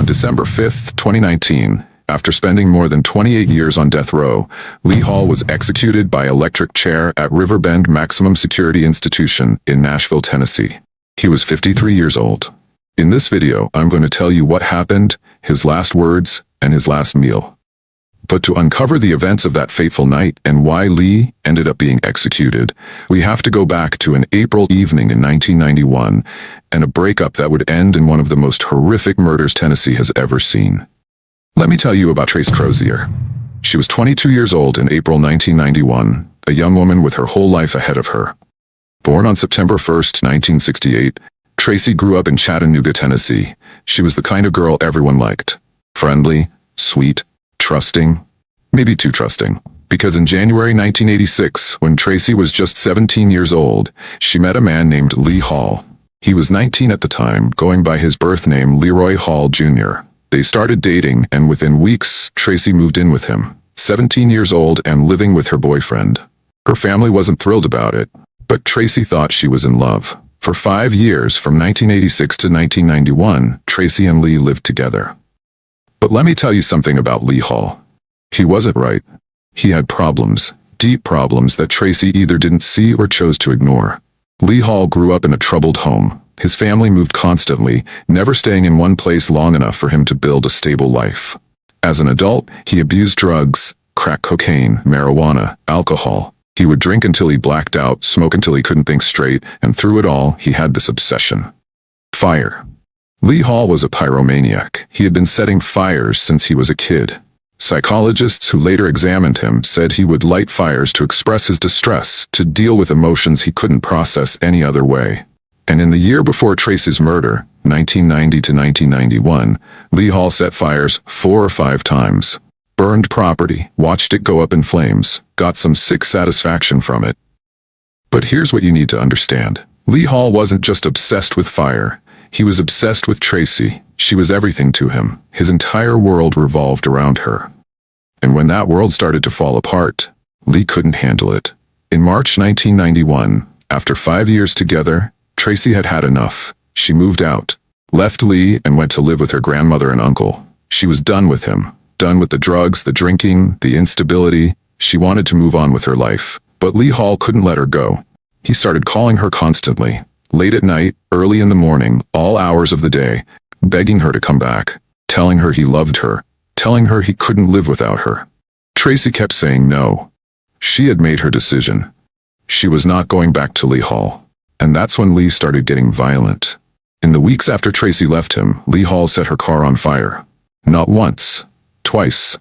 December 5, 2019, after spending more than 28 years on death row, Lee Hall was executed by electric chair at Riverbend Maximum Security Institution in Nashville, Tennessee. He was 53 years old. In this video, I'm going to tell you what happened, his last words, and his last meal. But to uncover the events of that fateful night and why Lee ended up being executed, we have to go back to an April evening in 1991 and a breakup that would end in one of the most horrific murders Tennessee has ever seen. Let me tell you about Traci Crozier. She was 22 years old in April 1991, a young woman with her whole life ahead of her. Born on September 1, 1968, Traci grew up in Chattanooga, Tennessee. She was the kind of girl everyone liked. Friendly, sweet, trusting, maybe too trusting. Because in January 1986, when Traci was just 17 years old, she met a man named Lee Hall. He was 19 at the time, going by his birth name Leroy Hall Jr. They started dating, and within weeks, Traci moved in with him, 17 years old and living with her boyfriend. Her family wasn't thrilled about it, but Traci thought she was in love. For 5 years, from 1986 to 1991, Traci and Lee lived together. But let me tell you something about Lee Hall. He wasn't right. He had problems, deep problems that Traci either didn't see or chose to ignore. Lee Hall grew up in a troubled home. His family moved constantly, never staying in one place long enough for him to build a stable life. As an adult, he abused drugs, crack cocaine, marijuana, alcohol. He would drink until he blacked out, smoke until he couldn't think straight, and through it all, he had this obsession. Fire. Lee Hall was a pyromaniac. He had been setting fires since he was a kid. Psychologists who later examined him said he would light fires to express his distress, to deal with emotions he couldn't process any other way. And in the year before Traci's murder, 1990 to 1991, Lee Hall set fires 4 or 5 times. Burned property, watched it go up in flames, got some sick satisfaction from it. But here's what you need to understand. Lee Hall wasn't just obsessed with fire. He was obsessed with Traci. She was everything to him. His entire world revolved around her. And when that world started to fall apart, Lee couldn't handle it. In March 1991, after 5 years together, Traci had had enough. She moved out, left Lee, and went to live with her grandmother and uncle. She was done with him. Done with the drugs, the drinking, the instability. She wanted to move on with her life. But Lee Hall couldn't let her go. He started calling her constantly. Late at night, early in the morning, all hours of the day, begging her to come back, telling her he loved her, telling her he couldn't live without her. Traci kept saying no. She had made her decision. She was not going back to Lee Hall. And that's when Lee started getting violent. In the weeks after Traci left him, Lee Hall set her car on fire. Not once, twice.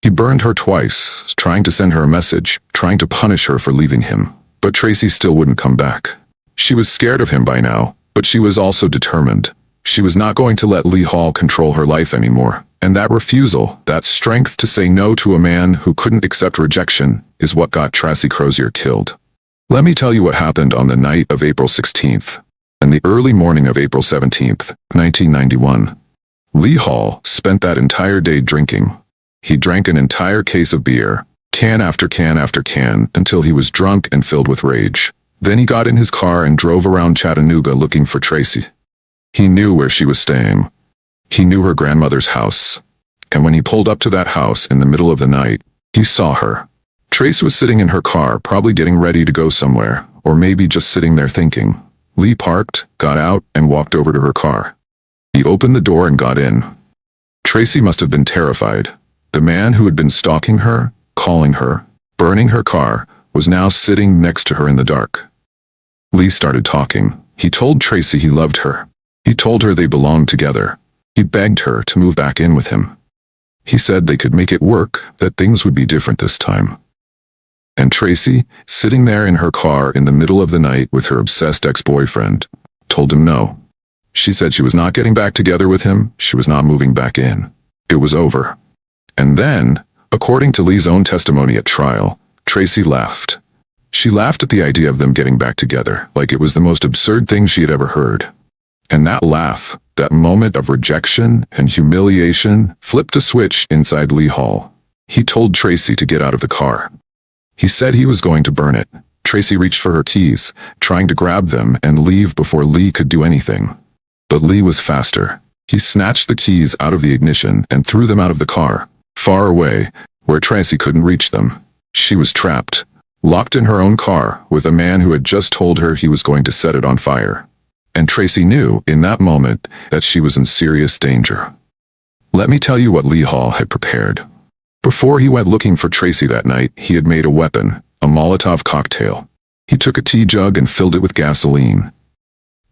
He burned her twice, trying to send her a message, trying to punish her for leaving him. But Traci still wouldn't come back. She was scared of him by now, but she was also determined. She was not going to let Lee Hall control her life anymore. And that refusal, that strength to say no to a man who couldn't accept rejection, is what got Traci Crozier killed. Let me tell you what happened on the night of April 16th and the early morning of April 17th, 1991. Lee Hall spent that entire day drinking. He drank an entire case of beer, can after can after can, until he was drunk and filled with rage. Then he got in his car and drove around Chattanooga looking for Traci. He knew where she was staying. He knew her grandmother's house. And when he pulled up to that house in the middle of the night, he saw her. Traci was sitting in her car, probably getting ready to go somewhere, or maybe just sitting there thinking. Lee parked, got out, and walked over to her car. He opened the door and got in. Traci must have been terrified. The man who had been stalking her, calling her, burning her car, was now sitting next to her in the dark. Lee started talking. He told Traci he loved her. He told her they belonged together. He begged her to move back in with him. He said they could make it work, that things would be different this time. And Traci, sitting there in her car in the middle of the night with her obsessed ex-boyfriend, told him no. She said she was not getting back together with him, she was not moving back in. It was over. And then, according to Lee's own testimony at trial, Traci laughed. She laughed at the idea of them getting back together, like it was the most absurd thing she had ever heard. And that laugh, that moment of rejection and humiliation, flipped a switch inside Lee Hall. He told Traci to get out of the car. He said he was going to burn it. Traci reached for her keys, trying to grab them and leave before Lee could do anything. But Lee was faster. He snatched the keys out of the ignition and threw them out of the car, far away, where Traci couldn't reach them. She was trapped, locked in her own car with a man who had just told her he was going to set it on fire. And Traci knew, in that moment, that she was in serious danger. Let me tell you what Lee Hall had prepared. Before he went looking for Traci that night, he had made a weapon, a Molotov cocktail. He took a tea jug and filled it with gasoline.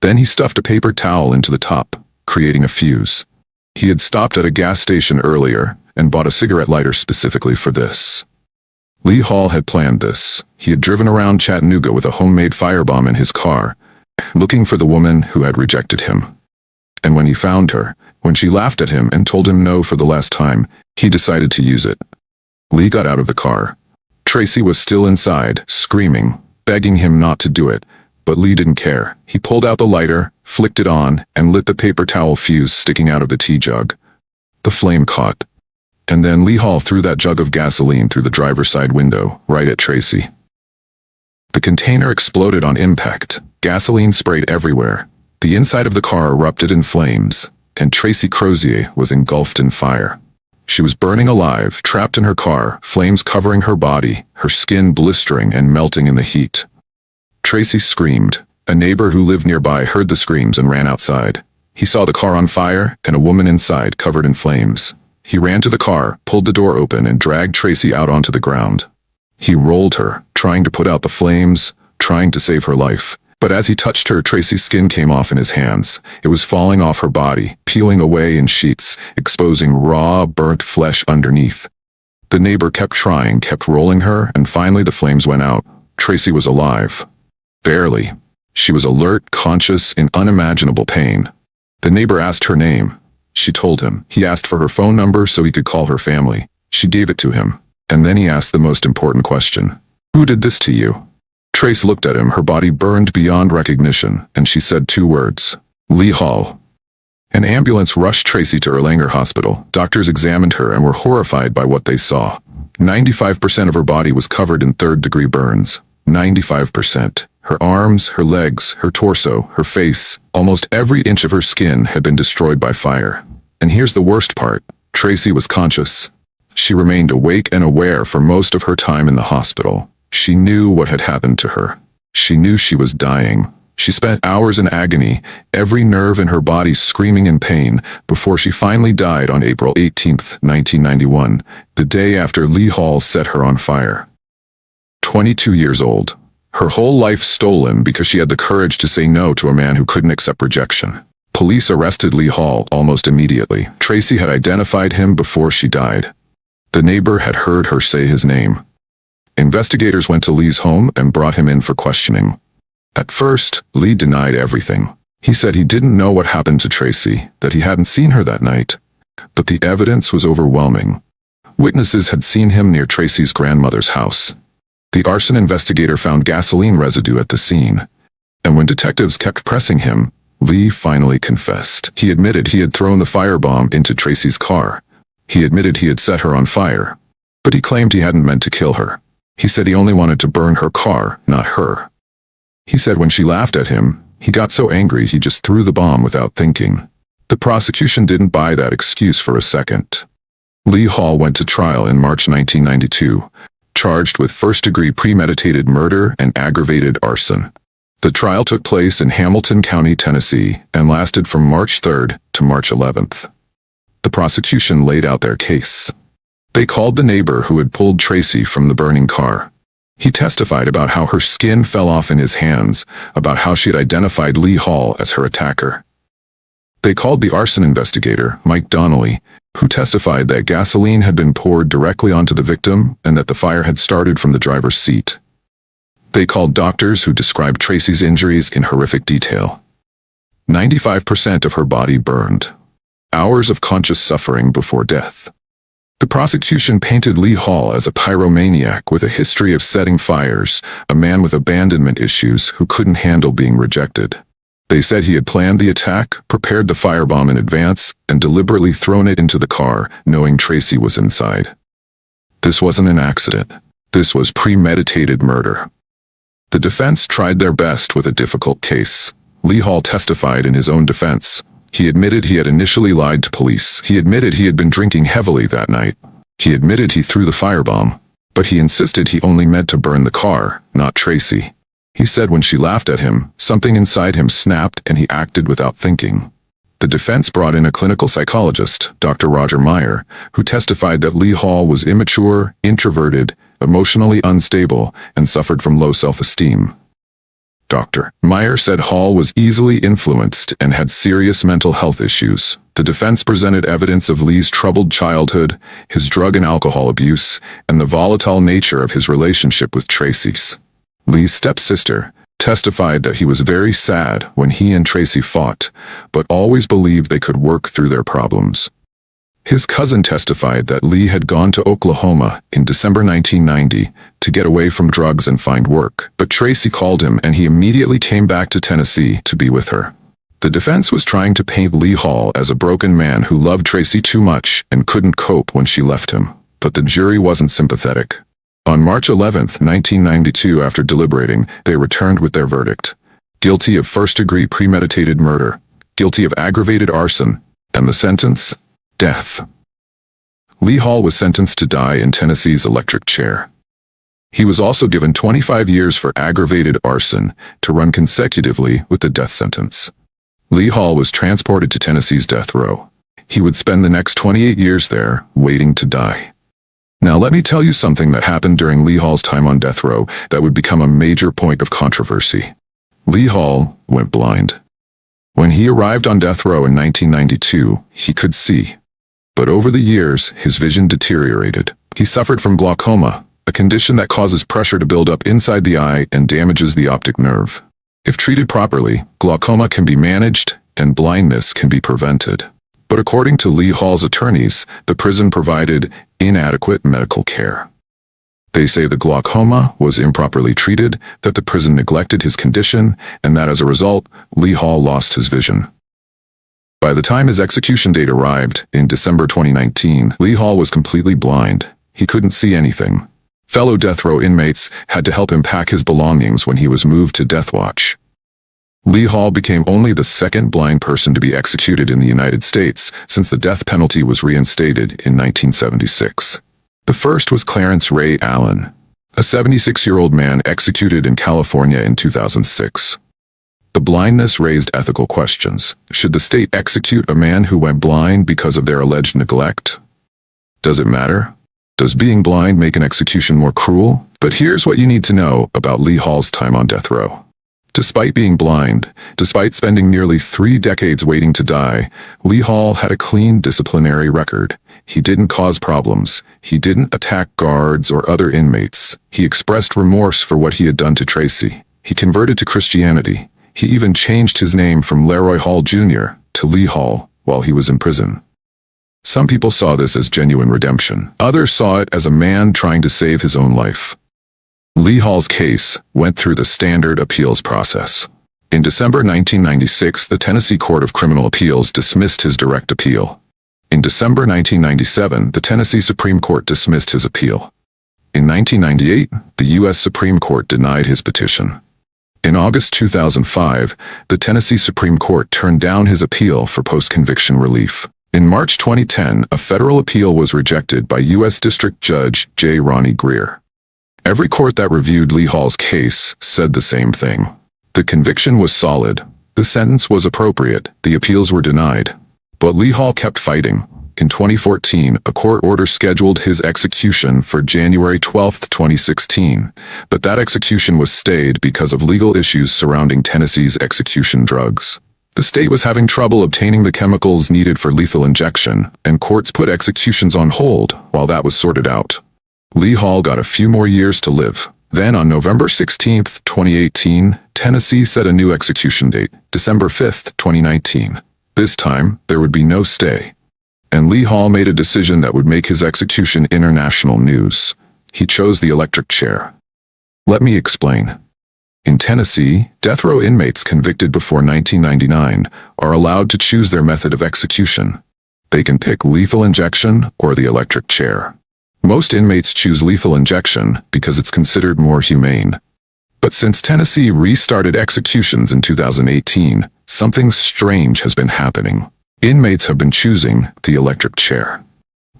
Then he stuffed a paper towel into the top, creating a fuse. He had stopped at a gas station earlier and bought a cigarette lighter specifically for this. Lee Hall had planned this. He had driven around Chattanooga with a homemade firebomb in his car, looking for the woman who had rejected him. And when he found her, when she laughed at him and told him no for the last time, he decided to use it. Lee got out of the car. Traci was still inside, screaming, begging him not to do it, but Lee didn't care. He pulled out the lighter, flicked it on, and lit the paper towel fuse sticking out of the tea jug. The flame caught. And then Lee Hall threw that jug of gasoline through the driver's side window, right at Traci. The container exploded on impact. Gasoline sprayed everywhere. The inside of the car erupted in flames, and Traci Crozier was engulfed in fire. She was burning alive, trapped in her car, flames covering her body, her skin blistering and melting in the heat. Traci screamed. A neighbor who lived nearby heard the screams and ran outside. He saw the car on fire and a woman inside covered in flames. He ran to the car, pulled the door open, and dragged Traci out onto the ground. He rolled her, trying to put out the flames, trying to save her life. But as he touched her, Traci's skin came off in his hands. It was falling off her body, peeling away in sheets, exposing raw, burnt flesh underneath. The neighbor kept trying, kept rolling her, and finally the flames went out. Traci was alive. Barely. She was alert, conscious, in unimaginable pain. The neighbor asked her name. She told him. He asked for her phone number so he could call her family. She gave it to him. And then he asked the most important question. Who did this to you? Trace looked at him, her body burned beyond recognition, and she said 2 words. Lee Hall. An ambulance rushed Traci to Erlanger Hospital. Doctors examined her and were horrified by what they saw. 95% of her body was covered in third-degree burns. 95%. Her arms, her legs, her torso, her face, almost every inch of her skin had been destroyed by fire. And here's the worst part. Traci was conscious. She remained awake and aware for most of her time in the hospital. She knew what had happened to her. She knew she was dying. She spent hours in agony, every nerve in her body screaming in pain, before she finally died on April 18, 1991, the day after Lee Hall set her on fire. 22 years old. Her whole life stolen because she had the courage to say no to a man who couldn't accept rejection. Police arrested Lee Hall almost immediately. Traci had identified him before she died. The neighbor had heard her say his name. Investigators went to Lee's home and brought him in for questioning. At first, Lee denied everything. He said he didn't know what happened to Traci, that he hadn't seen her that night. But the evidence was overwhelming. Witnesses had seen him near Traci's grandmother's house. The arson investigator found gasoline residue at the scene. And when detectives kept pressing him, Lee finally confessed. He admitted he had thrown the firebomb into Traci's car. He admitted he had set her on fire. But he claimed he hadn't meant to kill her. He said he only wanted to burn her car, not her. He said when she laughed at him, he got so angry he just threw the bomb without thinking. The prosecution didn't buy that excuse for a second. Lee Hall went to trial in March 1992, charged with first-degree premeditated murder and aggravated arson. The trial took place in Hamilton County, Tennessee, and lasted from March 3rd to March 11th. The prosecution laid out their case. They called the neighbor who had pulled Traci from the burning car. He testified about how her skin fell off in his hands, about how she had identified Lee Hall as her attacker. They called the arson investigator, Mike Donnelly, who testified that gasoline had been poured directly onto the victim and that the fire had started from the driver's seat. They called doctors who described Traci's injuries in horrific detail. 95% of her body burned. Hours of conscious suffering before death. The prosecution painted Lee Hall as a pyromaniac with a history of setting fires, a man with abandonment issues who couldn't handle being rejected. They said he had planned the attack, prepared the firebomb in advance, and deliberately thrown it into the car, knowing Traci was inside. This wasn't an accident. This was premeditated murder. The defense tried their best with a difficult case. Lee Hall testified in his own defense. He admitted he had initially lied to police. He admitted he had been drinking heavily that night. He admitted he threw the firebomb. But he insisted he only meant to burn the car, not Traci. He said when she laughed at him, something inside him snapped and he acted without thinking. The defense brought in a clinical psychologist, Dr. Roger Meyer, who testified that Lee Hall was immature, introverted, emotionally unstable, and suffered from low self-esteem. Dr. Meyer said Hall was easily influenced and had serious mental health issues. The defense presented evidence of Lee's troubled childhood, his drug and alcohol abuse, and the volatile nature of his relationship with Traci's. Lee's stepsister testified that he was very sad when he and Traci fought, but always believed they could work through their problems. His cousin testified that Lee had gone to Oklahoma in December 1990 to get away from drugs and find work, but Traci called him and he immediately came back to Tennessee to be with her. The defense was trying to paint Lee Hall as a broken man who loved Traci too much and couldn't cope when she left him, but the jury wasn't sympathetic. On March 11, 1992, after deliberating, they returned with their verdict: guilty of first-degree premeditated murder, guilty of aggravated arson, and the sentence: death. Lee Hall was sentenced to die in Tennessee's electric chair. He was also given 25 years for aggravated arson to run consecutively with the death sentence. Lee Hall was transported to Tennessee's death row. He would spend the next 28 years there, waiting to die. Now let me tell you something that happened during Lee Hall's time on death row that would become a major point of controversy. Lee Hall went blind. When he arrived on death row in 1992, he could see. But over the years, his vision deteriorated. He suffered from glaucoma, a condition that causes pressure to build up inside the eye and damages the optic nerve. If treated properly, glaucoma can be managed and blindness can be prevented. But according to Lee Hall's attorneys, the prison provided inadequate medical care. They say the glaucoma was improperly treated, that the prison neglected his condition, and that as a result, Lee Hall lost his vision. By the time his execution date arrived, in December 2019, Lee Hall was completely blind. He couldn't see anything. Fellow death row inmates had to help him pack his belongings when he was moved to death watch. Lee Hall became only the second blind person to be executed in the United States since the death penalty was reinstated in 1976. The first was Clarence Ray Allen, a 76-year-old man executed in California in 2006. The blindness raised ethical questions. Should the state execute a man who went blind because of their alleged neglect? Does it matter? Does being blind make an execution more cruel? But here's what you need to know about Lee Hall's time on death row. Despite being blind, despite spending nearly 3 decades waiting to die, Lee Hall had a clean disciplinary record. He didn't cause problems. He didn't attack guards or other inmates. He expressed remorse for what he had done to Traci. He converted to Christianity. He even changed his name from Leroy Hall Jr. to Lee Hall while he was in prison. Some people saw this as genuine redemption. Others saw it as a man trying to save his own life. Lee Hall's case went through the standard appeals process. In December 1996, the Tennessee Court of Criminal Appeals dismissed his direct appeal. In December 1997, the Tennessee Supreme Court dismissed his appeal. In 1998, the U.S. Supreme Court denied his petition. In August 2005, the Tennessee Supreme Court turned down his appeal for post-conviction relief. In March 2010, a federal appeal was rejected by U.S. District Judge J. Ronnie Greer. Every court that reviewed Lee Hall's case said the same thing. The conviction was solid. The sentence was appropriate. The appeals were denied. But Lee Hall kept fighting. In 2014, a court order scheduled his execution for January 12, 2016, but that execution was stayed because of legal issues surrounding Tennessee's execution drugs. The state was having trouble obtaining the chemicals needed for lethal injection, and courts put executions on hold while that was sorted out. Lee Hall got a few more years to live. Then on November 16, 2018, Tennessee set a new execution date, December 5, 2019. This time, there would be no stay. And Lee Hall made a decision that would make his execution international news. He chose the electric chair. Let me explain. In Tennessee, death row inmates convicted before 1999 are allowed to choose their method of execution. They can pick lethal injection or the electric chair. Most inmates choose lethal injection because it's considered more humane. But since Tennessee restarted executions in 2018, something strange has been happening. Inmates have been choosing the electric chair.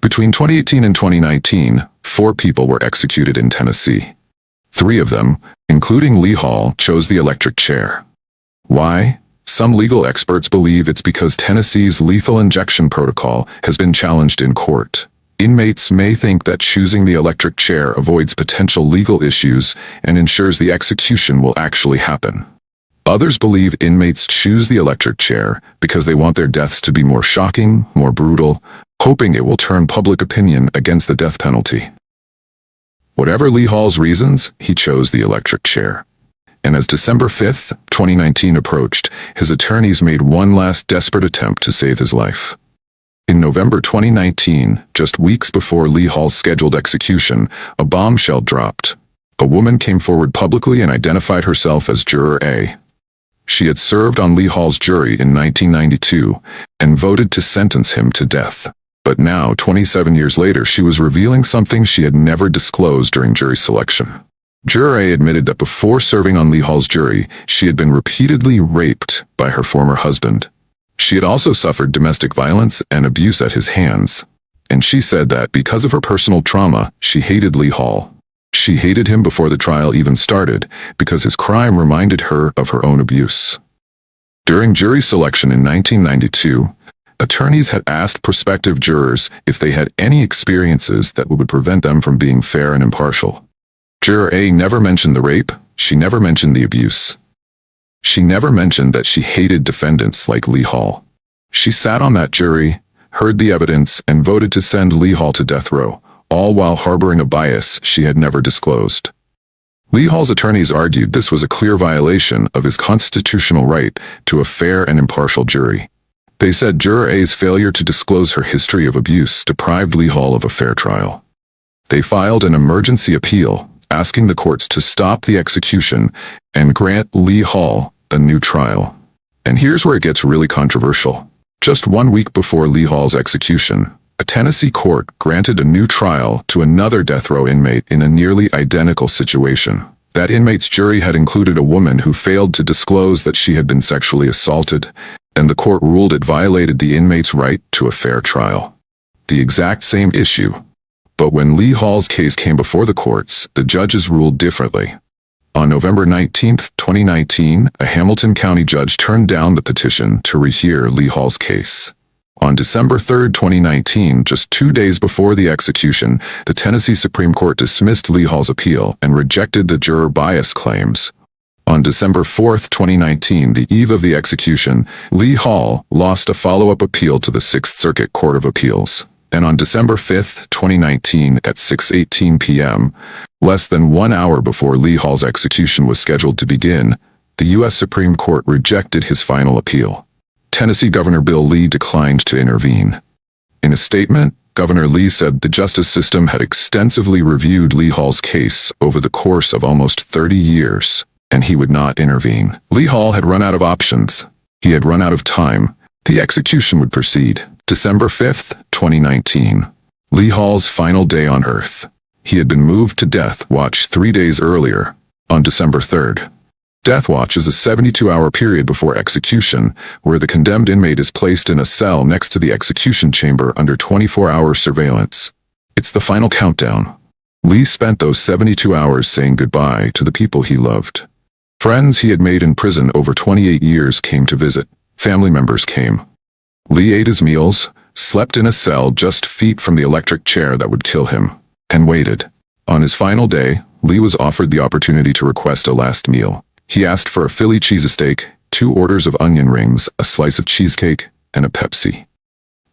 Between 2018 and 2019, 4 people were executed in Tennessee. 3 of them, including Lee Hall, chose the electric chair. Why? Some legal experts believe it's because Tennessee's lethal injection protocol has been challenged in court. Inmates may think that choosing the electric chair avoids potential legal issues and ensures the execution will actually happen. Others believe inmates choose the electric chair because they want their deaths to be more shocking, more brutal, hoping it will turn public opinion against the death penalty. Whatever Lee Hall's reasons, he chose the electric chair. And as December 5, 2019 approached, his attorneys made one last desperate attempt to save his life. In November 2019, just weeks before Lee Hall's scheduled execution, a bombshell dropped. A woman came forward publicly and identified herself as Juror A. She had served on Lee Hall's jury in 1992 and voted to sentence him to death. But now, 27 years later, she was revealing something she had never disclosed during jury selection. Juror A admitted that before serving on Lee Hall's jury, she had been repeatedly raped by her former husband. She had also suffered domestic violence and abuse at his hands. And she said that because of her personal trauma, she hated Lee Hall. She hated him before the trial even started because his crime reminded her of her own abuse. During jury selection in 1992, attorneys had asked prospective jurors if they had any experiences that would prevent them from being fair and impartial. Juror A never mentioned the rape. She never mentioned the abuse. She never mentioned that she hated defendants like Lee Hall. She sat on that jury, heard the evidence, and voted to send Lee Hall to death row, all while harboring a bias she had never disclosed. Lee Hall's attorneys argued this was a clear violation of his constitutional right to a fair and impartial jury. They said Juror A's failure to disclose her history of abuse deprived Lee Hall of a fair trial. They filed an emergency appeal, asking the courts to stop the execution and grant Lee Hall a new trial. And here's where it gets really controversial. Just 1 week before Lee Hall's execution, a Tennessee court granted a new trial to another death row inmate in a nearly identical situation. That inmate's jury had included a woman who failed to disclose that she had been sexually assaulted, and the court ruled it violated the inmate's right to a fair trial. The exact same issue. But when Lee Hall's case came before the courts, the judges ruled differently. On November 19, 2019, a Hamilton County judge turned down the petition to rehear Lee Hall's case. On December 3, 2019, just 2 days before the execution, the Tennessee Supreme Court dismissed Lee Hall's appeal and rejected the juror bias claims. On December 4, 2019, the eve of the execution, Lee Hall lost a follow-up appeal to the Sixth Circuit Court of Appeals. And on December 5, 2019, at 6:18 p.m., less than 1 hour before Lee Hall's execution was scheduled to begin, the U.S. Supreme Court rejected his final appeal. Tennessee Governor Bill Lee declined to intervene. In a statement, Governor Lee said the justice system had extensively reviewed Lee Hall's case over the course of almost 30 years, and he would not intervene. Lee Hall had run out of options. He had run out of time. The execution would proceed. December 5, 2019. Lee Hall's final day on earth. He had been moved to death watch 3 days earlier, on December 3rd. Death watch is a 72-hour period before execution, where the condemned inmate is placed in a cell next to the execution chamber under 24-hour surveillance. It's the final countdown. Lee spent those 72 hours saying goodbye to the people he loved. Friends he had made in prison over 28 years came to visit. Family members came. Lee ate his meals, slept in a cell just feet from the electric chair that would kill him, and waited. On his final day, Lee was offered the opportunity to request a last meal. He asked for a Philly cheesesteak, 2 orders of onion rings, a slice of cheesecake, and a Pepsi.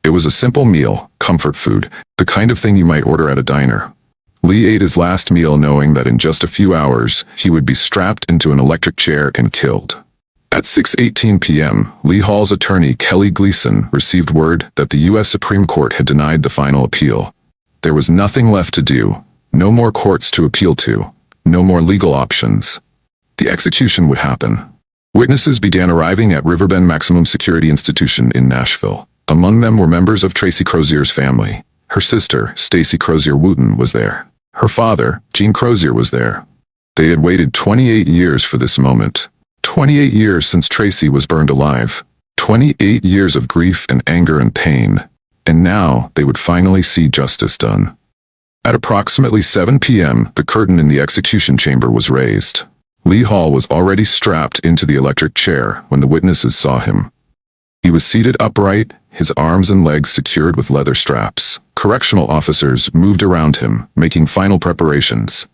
It was a simple meal, comfort food, the kind of thing you might order at a diner. Lee ate his last meal knowing that in just a few hours, he would be strapped into an electric chair and killed. At 6:18 p.m., Lee Hall's attorney Kelly Gleason received word that the U.S. Supreme Court had denied the final appeal. There was nothing left to do, no more courts to appeal to, no more legal options. The execution would happen. Witnesses began arriving at Riverbend Maximum Security Institution in Nashville. Among them were members of Traci Crozier's family. Her sister, Traci Crozier Wooten, was there. Her father, Gene Crozier, was there. They had waited 28 years for this moment. 28 years since Traci was burned alive. 28 years of grief and anger and pain. And now they would finally see justice done. At approximately 7 p.m., the curtain in the execution chamber was raised. Lee Hall was already strapped into the electric chair when the witnesses saw him. He was seated upright, his arms and legs secured with leather straps. Correctional officers moved around him, making final preparations.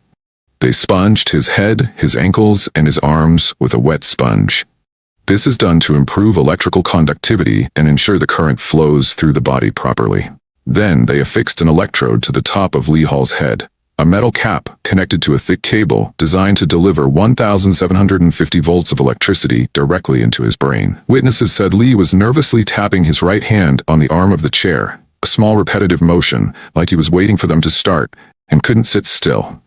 They sponged his head, his ankles, and his arms with a wet sponge. This is done to improve electrical conductivity and ensure the current flows through the body properly. Then they affixed an electrode to the top of Lee Hall's head, a metal cap connected to a thick cable designed to deliver 1,750 volts of electricity directly into his brain. Witnesses said Lee was nervously tapping his right hand on the arm of the chair, a small repetitive motion, like he was waiting for them to start, and couldn't sit still.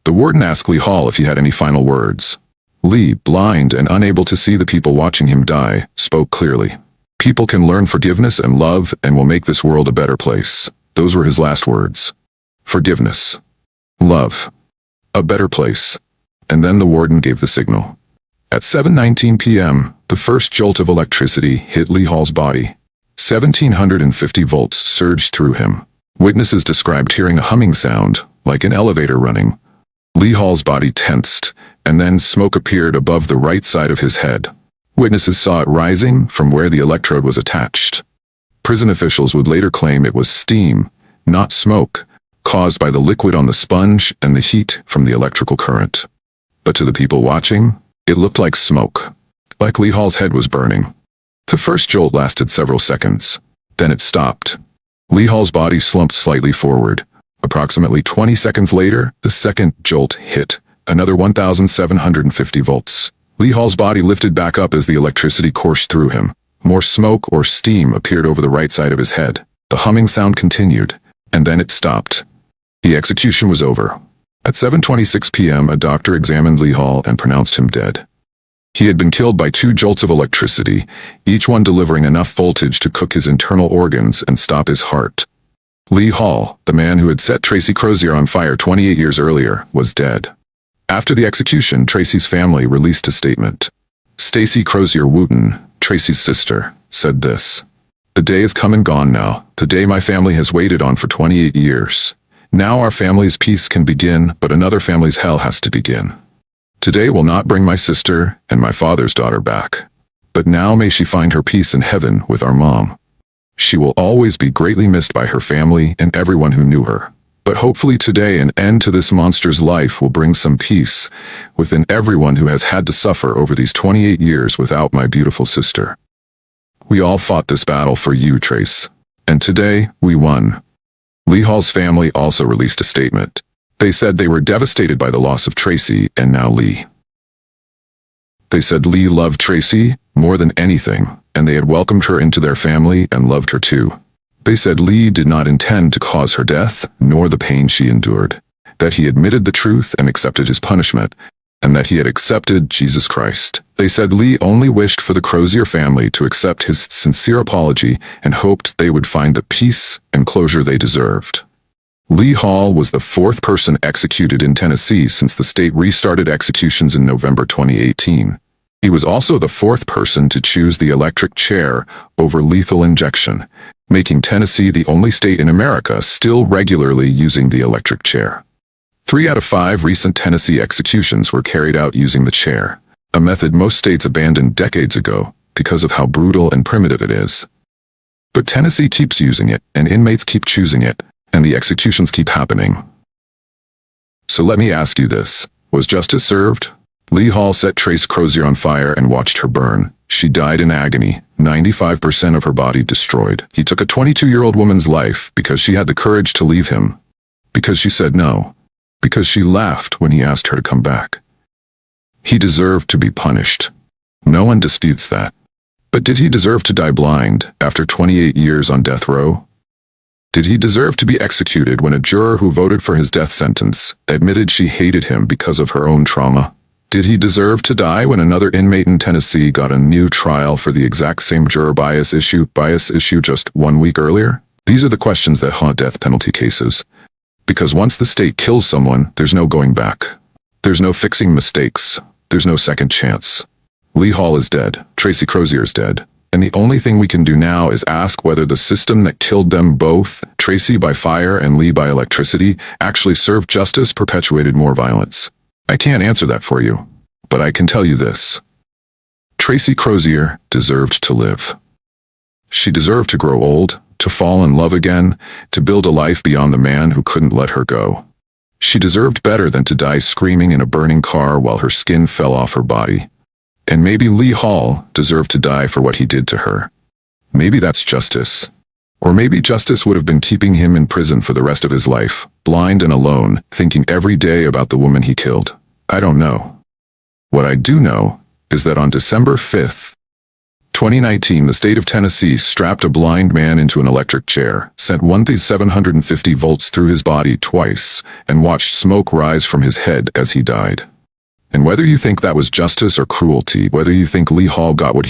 The warden asked Lee Hall if he had any final words. Lee, blind and unable to see the people watching him die, spoke clearly. "People can learn forgiveness and love and will make this world a better place." Those were his last words. Forgiveness. Love. A better place. And then the warden gave the signal. At 7:19 p.m., the first jolt of electricity hit Lee Hall's body. 1,750 volts surged through him. Witnesses described hearing a humming sound, like an elevator running. Lee Hall's body tensed, and then smoke appeared above the right side of his head. Witnesses saw it rising from where the electrode was attached. Prison officials would later claim it was steam, not smoke, caused by the liquid on the sponge and the heat from the electrical current. But to the people watching, it looked like smoke, like Lee Hall's head was burning. The first jolt lasted several seconds. Then it stopped. Lee Hall's body slumped slightly forward. Approximately 20 seconds later, the second jolt hit, another 1,750 volts. Lee Hall's body lifted back up as the electricity coursed through him. More smoke or steam appeared over the right side of his head. The humming sound continued, and then it stopped. The execution was over. At 7:26 p.m., a doctor examined Lee Hall and pronounced him dead. He had been killed by 2 jolts of electricity, each one delivering enough voltage to cook his internal organs and stop his heart. Lee Hall, the man who had set Traci Crozier on fire 28 years earlier, was dead. After the execution, Traci's family released a statement. Traci Crozier Wooten, Traci's sister, said this: "The day is come and gone now, the day my family has waited on for 28 years. Now our family's peace can begin, but another family's hell has to begin. Today will not bring my sister and my father's daughter back. But now may she find her peace in heaven with our mom. She will always be greatly missed by her family and everyone who knew her. But hopefully today an end to this monster's life will bring some peace within everyone who has had to suffer over these 28 years without my beautiful sister. We all fought this battle for you, Trace. And today, we won." Lee Hall's family also released a statement. They said they were devastated by the loss of Traci and now Lee. They said Lee loved Traci more than anything, and they had welcomed her into their family and loved her too. They said Lee did not intend to cause her death, nor the pain she endured, that he admitted the truth and accepted his punishment, and that he had accepted Jesus Christ. They said Lee only wished for the Crozier family to accept his sincere apology and hoped they would find the peace and closure they deserved. Lee Hall was the 4th person executed in Tennessee since the state restarted executions in November 2018. He was also the 4th person to choose the electric chair over lethal injection, making Tennessee the only state in America still regularly using the electric chair. 3 out of 5 recent Tennessee executions were carried out using the chair, a method most states abandoned decades ago because of how brutal and primitive it is. But Tennessee keeps using it, and inmates keep choosing it, and the executions keep happening. So let me ask you this: was justice served? Lee Hall set Traci Crozier on fire and watched her burn. She died in agony, 95% of her body destroyed. He took a 22-year-old woman's life because she had the courage to leave him, because she said no, because she laughed when he asked her to come back. He deserved to be punished. No one disputes that. But did he deserve to die blind after 28 years on death row? Did he deserve to be executed when a juror who voted for his death sentence admitted she hated him because of her own trauma? Did he deserve to die when another inmate in Tennessee got a new trial for the exact same juror bias issue just 1 week earlier? These are the questions that haunt death penalty cases. Because once the state kills someone, there's no going back. There's no fixing mistakes. There's no second chance. Lee Hall is dead. Traci Crozier is dead. And the only thing we can do now is ask whether the system that killed them both, Traci by fire and Lee by electricity, actually served justice, perpetuated more violence. I can't answer that for you, but I can tell you this. Traci Crozier deserved to live. She deserved to grow old, to fall in love again, to build a life beyond the man who couldn't let her go. She deserved better than to die screaming in a burning car while her skin fell off her body. And maybe Lee Hall deserved to die for what he did to her. Maybe that's justice. Or maybe justice would have been keeping him in prison for the rest of his life, blind and alone, thinking every day about the woman he killed. I don't know. What I do know is that on December 5th, 2019, the state of Tennessee strapped a blind man into an electric chair, sent 1,750 volts through his body twice, and watched smoke rise from his head as he died. And whether you think that was justice or cruelty, whether you think Lee Hall got what